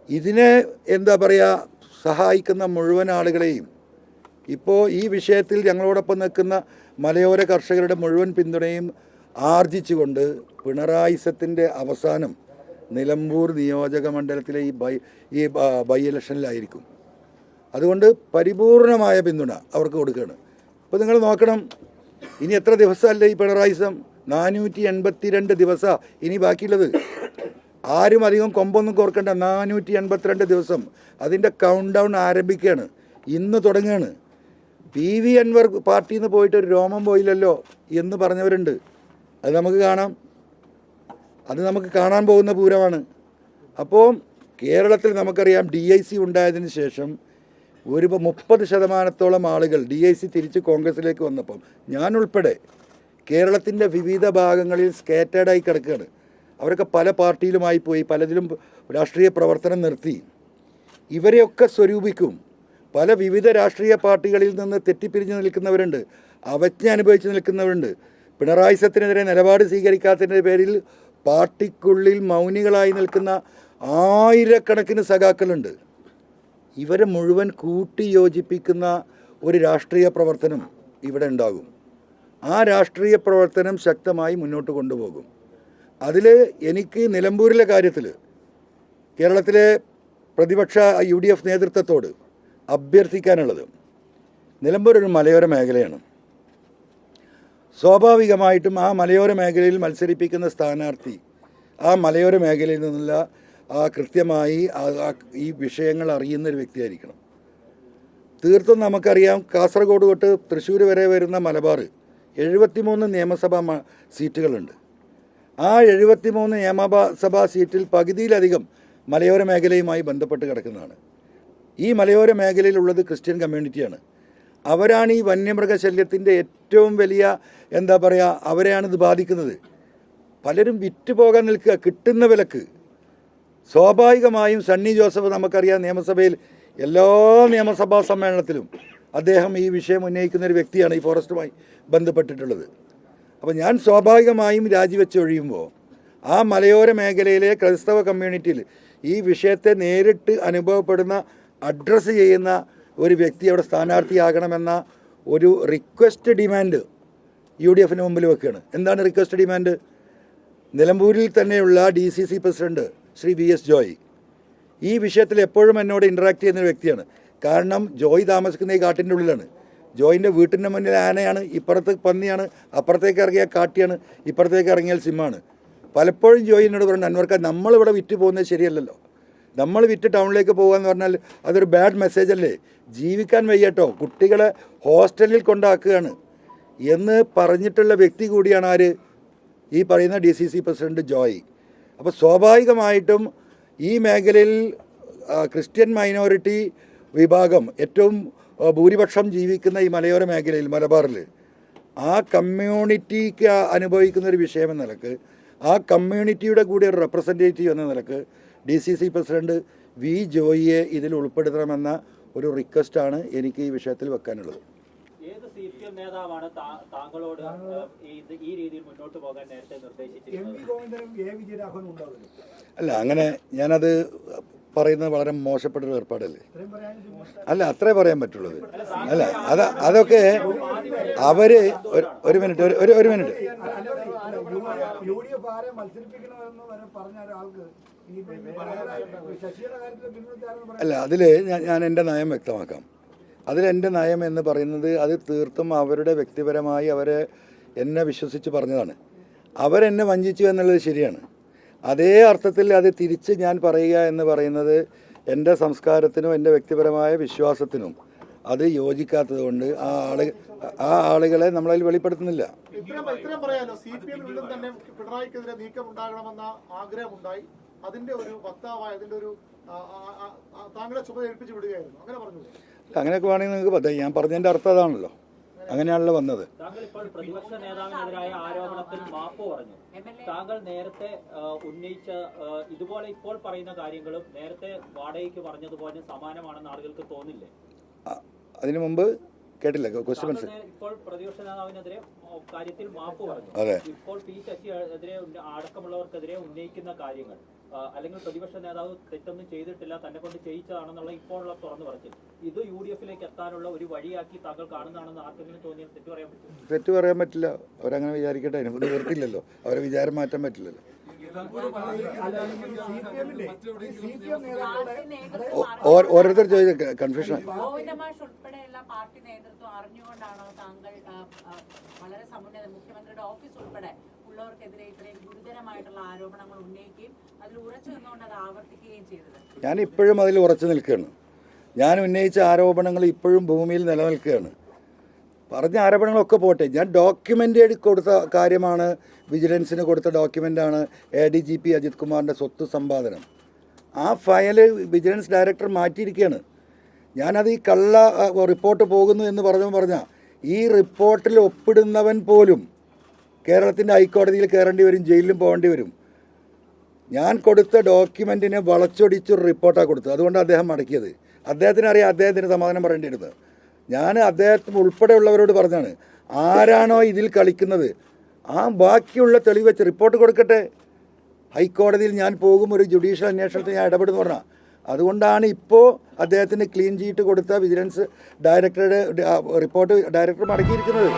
ഇതിനെ എന്താ പറയുക സഹായിക്കുന്ന മുഴുവൻ ആളുകളെയും ഇപ്പോൾ ഈ വിഷയത്തിൽ ഞങ്ങളോടൊപ്പം നിൽക്കുന്ന മലയോര കർഷകരുടെ മുഴുവൻ പിന്തുണയും ആർജിച്ചുകൊണ്ട് പിണറായിസത്തിൻ്റെ അവസാനം നിലമ്പൂർ നിയോജക മണ്ഡലത്തിലെ ഈ ബൈ ഇലക്ഷനിലായിരിക്കും. അതുകൊണ്ട് പരിപൂർണമായ പിന്തുണ അവർക്ക് കൊടുക്കുകയാണ്. ഇപ്പോൾ നിങ്ങൾ നോക്കണം, ഇനി എത്ര ദിവസമല്ലേ ഈ പിണറായിസം? 482 ദിവസമാണ് ഇനി ബാക്കിയുള്ളത്. ആരും അധികം കൊമ്പൊന്നും കോർക്കണ്ട. 482 ദിവസം അതിൻ്റെ കൗണ്ട് ഡൗൺ ആരംഭിക്കുകയാണ്. ഇന്ന് തുടങ്ങുകയാണ്. PV അൻവർ പാർട്ടിയിൽ നിന്ന് പോയിട്ട് ഒരു രോമം പോയില്ലല്ലോ എന്ന് പറഞ്ഞവരുണ്ട്. അത് നമുക്ക് കാണാം. അത് നമുക്ക് കാണാൻ പോകുന്ന പൂരമാണ്. അപ്പോൾ കേരളത്തിൽ നമുക്കറിയാം DIC ഉണ്ടായതിന് ശേഷം ഒരു 30% ആളുകൾ DIC തിരിച്ച് കോൺഗ്രസിലേക്ക് വന്നപ്പം ഞാൻ ഉൾപ്പെടെ കേരളത്തിൻ്റെ വിവിധ ഭാഗങ്ങളിൽ സ്കേറ്റേഡായി കിടക്കുകയാണ്. അവരൊക്കെ പല പാർട്ടിയിലുമായി പോയി, പലതിലും രാഷ്ട്രീയ പ്രവർത്തനം നിർത്തി. ഇവരെയൊക്കെ സ്വരൂപിക്കും. പല വിവിധ രാഷ്ട്രീയ പാർട്ടികളിൽ നിന്ന് തെറ്റിപ്പിരിഞ്ഞ് നിൽക്കുന്നവരുണ്ട്, അവജ്ഞ അനുഭവിച്ച് നിൽക്കുന്നവരുണ്ട്. പിണറായിസത്തിനെതിരെ നിലപാട് സ്വീകരിക്കാത്തതിൻ്റെ പേരിൽ പാർട്ടിക്കുള്ളിൽ മൗനികളായി നിൽക്കുന്ന ആയിരക്കണക്കിന് സഖാക്കളുണ്ട്. ഇവരെ മുഴുവൻ കൂട്ടി യോജിപ്പിക്കുന്ന ഒരു രാഷ്ട്രീയ പ്രവർത്തനം ഇവിടെ ഉണ്ടാകും. ആ രാഷ്ട്രീയ പ്രവർത്തനം ശക്തമായി മുന്നോട്ട് കൊണ്ടുപോകും. അതിൽ എനിക്ക് നിലമ്പൂരിലെ കാര്യത്തിൽ കേരളത്തിലെ പ്രതിപക്ഷ UDF നേതൃത്വത്തോട് അഭ്യർത്ഥിക്കാനുള്ളത്, നിലമ്പൂർ ഒരു മലയോര മേഖലയാണ്. സ്വാഭാവികമായിട്ടും ആ മലയോര മേഖലയിൽ മത്സരിപ്പിക്കുന്ന സ്ഥാനാർത്ഥി ആ മലയോര മേഖലയിൽ നിന്നുള്ള കൃത്യമായി ഈ വിഷയങ്ങൾ അറിയുന്നൊരു വ്യക്തിയായിരിക്കണം. തീർത്തും നമുക്കറിയാം, കാസർഗോഡ് തൊട്ട് തൃശ്ശൂർ വരെ വരുന്ന മലബാർ 73 നിയമസഭാ സീറ്റുകളുണ്ട്. ആ 73 നിയമസഭാ സീറ്റിൽ പകുതിയിലധികം മലയോര മേഖലയുമായി ബന്ധപ്പെട്ട് കിടക്കുന്നതാണ്. ഈ മലയോര മേഖലയിലുള്ളത് ക്രിസ്ത്യൻ കമ്മ്യൂണിറ്റിയാണ്. അവരാണ് ഈ വന്യമൃഗശല്യത്തിൻ്റെ ഏറ്റവും വലിയ എന്താ പറയുക, അവരെയാണ് ഇത് ബാധിക്കുന്നത്. പലരും വിറ്റ് പോകാൻ നിൽക്കുക കിട്ടുന്ന വിലക്ക്. സ്വാഭാവികമായും സണ്ണി ജോസഫ് നമുക്കറിയാം, നിയമസഭയിൽ എല്ലാ നിയമസഭാ സമ്മേളനത്തിലും അദ്ദേഹം ഈ വിഷയം ഉന്നയിക്കുന്നൊരു വ്യക്തിയാണ് ഈ ഫോറസ്റ്റുമായി ബന്ധപ്പെട്ടിട്ടുള്ളത്. അപ്പോൾ ഞാൻ സ്വാഭാവികമായും രാജിവെച്ച് ഒഴിയുമ്പോൾ ആ മലയോര മേഖലയിലെ ക്രൈസ്തവ കമ്മ്യൂണിറ്റിയിൽ ഈ വിഷയത്തെ നേരിട്ട് അനുഭവപ്പെടുന്ന അഡ്രസ്സ് ചെയ്യുന്ന ഒരു വ്യക്തി അവിടെ സ്ഥാനാർത്ഥിയാകണമെന്ന ഒരു റിക്വസ്റ്റ് ഡിമാൻഡ് UDFന് മുമ്പിൽ വെക്കുകയാണ്. എന്താണ് റിക്വസ്റ്റ് ഡിമാൻഡ്? നിലമ്പൂരിൽ തന്നെയുള്ള DCC president Shri VS Joy ഈ വിഷയത്തിൽ എപ്പോഴും എന്നോട് ഇൻറ്ററാക്ട് ചെയ്യുന്ന വ്യക്തിയാണ്. കാരണം ജോയ് താമസിക്കുന്ന ഈ കാട്ടിൻ്റെ ഉള്ളിലാണ്. ജോയിൻ്റെ വീട്ടിൻ്റെ മുന്നിൽ ആനയാണ്, ഇപ്പുറത്ത് പന്നിയാണ്, അപ്പുറത്തേക്ക് ഇറങ്ങിയാൽ കാട്ടിയാണ്, ഇപ്പുറത്തേക്ക് ഇറങ്ങിയാൽ സിംഹമാണ്. പലപ്പോഴും ജോയ് എന്നോട് പറഞ്ഞു, അൻവർക്ക നമ്മളിവിടെ വിറ്റ് പോകുന്നത് ശരിയല്ലല്ലോ, നമ്മൾ വിറ്റ് ടൗണിലേക്ക് പോകുകയെന്ന് പറഞ്ഞാൽ അതൊരു ബാഡ് മെസ്സേജ് അല്ലേ, ജീവിക്കാൻ വയ്യട്ടോ, കുട്ടികളെ ഹോസ്റ്റലിൽ കൊണ്ടാക്കുകയാണ് എന്ന് പറഞ്ഞിട്ടുള്ള വ്യക്തി കൂടിയാണ് ആര്? ഈ പറയുന്ന DCC പ്രസിഡന്റ് ജോയ്. അപ്പോൾ സ്വാഭാവികമായിട്ടും ഈ മേഖലയിൽ ക്രിസ്ത്യൻ മൈനോറിറ്റി വിഭാഗം ഏറ്റവും ഭൂരിപക്ഷം ജീവിക്കുന്ന ഈ മലയോര മേഖലയിൽ മലബാറിൽ ആ കമ്മ്യൂണിറ്റിക്ക് അനുഭവിക്കുന്ന ഒരു വിഷയമെന്ന നിലക്ക്, ആ കമ്മ്യൂണിറ്റിയുടെ കൂടി ഒരു റെപ്രസെൻറ്റേറ്റീവ് എന്ന നിലക്ക് DCC പ്രസിഡന്റ് V ജോയിയെ ഇതിൽ ഉൾപ്പെടുത്തണമെന്ന ഒരു റിക്വസ്റ്റാണ് എനിക്ക് ഈ വിഷയത്തിൽ വെക്കാനുള്ളത്. ഏത് CPM നേതാവാണ് താങ്കളോട് ഈ രീതിയിൽ മുന്നോട്ട് പോകാൻ നേരത്തെ നിർദ്ദേശിച്ചിരുന്നത്? അല്ല, അങ്ങനെ ഞാനത് പറയുന്നത് വളരെ മോശപ്പെട്ടൊരു ഏർപ്പാടല്ലേ. അല്ല, അത്രേ പറയാൻ പറ്റുള്ളത്. അല്ല, അതൊക്കെ അവര് ഒരു മിനിറ്റ്. അല്ല, അതിൽ ഞാൻ എൻ്റെ നയം വ്യക്തമാക്കാം. അതിലെൻ്റെ നയം എന്ന് പറയുന്നത് അത് തീർത്തും അവരുടെ വ്യക്തിപരമായി എന്നെ വിശ്വസിച്ച് പറഞ്ഞതാണ്. അവരെന്നെ വഞ്ചിച്ചു എന്നുള്ളത് ശരിയാണ്. അതേ അർത്ഥത്തിൽ അത് തിരിച്ച് ഞാൻ പറയുക എന്ന് പറയുന്നത് എൻ്റെ സംസ്കാരത്തിനും എൻ്റെ വ്യക്തിപരമായ വിശ്വാസത്തിനും അത് യോജിക്കാത്തത് കൊണ്ട് ആ ആളുകളെ നമ്മളതിൽ വെളിപ്പെടുത്തുന്നില്ല. അങ്ങനെയൊക്കെ വേണമെങ്കിൽ നിങ്ങൾക്ക് പറയാം. ഞാൻ പറഞ്ഞതിൻ്റെ അർത്ഥം അതാണല്ലോ, അങ്ങനെയാണല്ലോ വന്നത്. താങ്കൾ ഇപ്പോൾ പ്രതിപക്ഷ നേതാവിനെതിരായ ആരോപണത്തിൽ മാപ്പ് പറഞ്ഞു. താങ്കൾ നേരത്തെ ഉന്നയിച്ച ഇതുപോലെ ഇപ്പോൾ പറയുന്ന കാര്യങ്ങളും നേരത്തെ വാടകയ്ക്ക് പറഞ്ഞതുപോലെ സമാനമാണെന്ന് ആളുകൾക്ക് തോന്നില്ലേ? അതിനു മുമ്പ് കേട്ടില്ല ക്വസ്റ്റ്യൻ മനസ്സിലായി. ഇപ്പോൾ പ്രതിപക്ഷ നേതാവിനെതിരെ കാര്യത്തിൽ മാപ്പ് പറഞ്ഞു. ഇപ്പോൾ P ശശിയെതിരെ അടക്കമുള്ളവർക്കെതിരെ ഉന്നയിക്കുന്ന കാര്യങ്ങൾ അല്ലെങ്കിൽ പ്രതിപക്ഷ നേതാവ് തെറ്റൊന്നും ചെയ്തിട്ടില്ല, തന്നെ കൊണ്ട് ചെയ്യിച്ചതാണെന്നുള്ള ഇപ്പോഴുള്ള തുറന്നു പറച്ചിൽ ഇത് UDF-ലേക്ക് എത്താനുള്ള ഒരു വഴിയാക്കി താങ്കൾ കാണുന്നതാണെന്ന് ആർക്കെങ്കിലും തോന്നിയാൽ തെറ്റു പറയാൻ പറ്റും? തെറ്റു പറയാൻ പറ്റില്ല. അവരങ്ങനെ വിചാരിക്കട്ടെ, അതിനെ നിവർത്തില്ലല്ലോ. അവരെ വിചാരം മാറ്റാൻ പറ്റില്ലല്ലോ. ഓരോരുത്തർ ചോദിച്ച കൺഫ്യൂഷൻ. ഉൾപ്പെടെയുള്ള പാർട്ടി നേതൃത്വം അറിഞ്ഞുകൊണ്ടാണോ താങ്കൾ വളരെ സമുന്നത മുഖ്യമന്ത്രിയുടെ ഓഫീസ് ഉൾപ്പെടെ ഉള്ളവർക്കെതിരെ ഇത്രയും ഗുരുതരമായിട്ടുള്ള ആരോപണങ്ങൾ ഉന്നയിക്കുകയും അതിൽ ഉറച്ചു നിന്നുകൊണ്ട് അത് ആവർത്തിക്കുകയും ചെയ്തത്? ഞാൻ ഇപ്പോഴും അതിൽ ഉറച്ചു നിൽക്കുകയാണ്. ഞാൻ ഉന്നയിച്ച ആരോപണങ്ങൾ ഇപ്പോഴും ഭൂമിയിൽ നിലനിൽക്കുകയാണ്. പറഞ്ഞ ആരോപണങ്ങളൊക്കെ പോട്ടെ, ഞാൻ ഡോക്യുമെൻ്റ് കൊടുത്ത കാര്യമാണ്, വിജിലൻസിന് കൊടുത്ത ഡോക്യുമെൻ്റാണ് ADGP അജിത് കുമാറിൻ്റെ സ്വത്ത് സമ്പാദനം. ആ ഫയൽ വിജിലൻസ് ഡയറക്ടർ മാറ്റിയിരിക്കുകയാണ്. ഞാനത് ഈ കള്ള റിപ്പോർട്ട് പോകുന്നു എന്ന് പറഞ്ഞാൽ ഈ റിപ്പോർട്ടിൽ ഒപ്പിടുന്നവൻ പോലും കേരളത്തിൻ്റെ ഹൈക്കോടതിയിൽ കയറേണ്ടി വരും, ജയിലിലും പോകേണ്ടി വരും. ഞാൻ കൊടുത്ത ഡോക്യുമെൻറ്റിനെ വളച്ചൊടിച്ചൊരു റിപ്പോർട്ടാണ് കൊടുത്തത്. അതുകൊണ്ട് അദ്ദേഹം മടക്കിയത്. അദ്ദേഹത്തിന് അറിയാം അദ്ദേഹത്തിന് സമാധാനം പറയേണ്ടിയിരുന്നത്. ഞാൻ അദ്ദേഹത്തിന് ഉൾപ്പെടെയുള്ളവരോട് പറഞ്ഞാണ്, ആരാണോ ഇതിൽ കളിക്കുന്നത് ആ ബാക്കിയുള്ള തെളിവ് വെച്ച് റിപ്പോർട്ട് കൊടുക്കട്ടെ. ഹൈക്കോടതിയിൽ ഞാൻ പോകും, ഒരു ജുഡീഷ്യൽ അന്വേഷണത്തിൽ ഞാൻ ഇടപെടുന്നു പറഞ്ഞാൽ. അതുകൊണ്ടാണ് ഇപ്പോൾ അദ്ദേഹത്തിന് ക്ലീൻ ചീറ്റ് കൊടുത്ത വിജിലൻസ് ഡയറക്ടറുടെ റിപ്പോർട്ട് ഡയറക്ടർ മടക്കിയിരിക്കുന്നത്.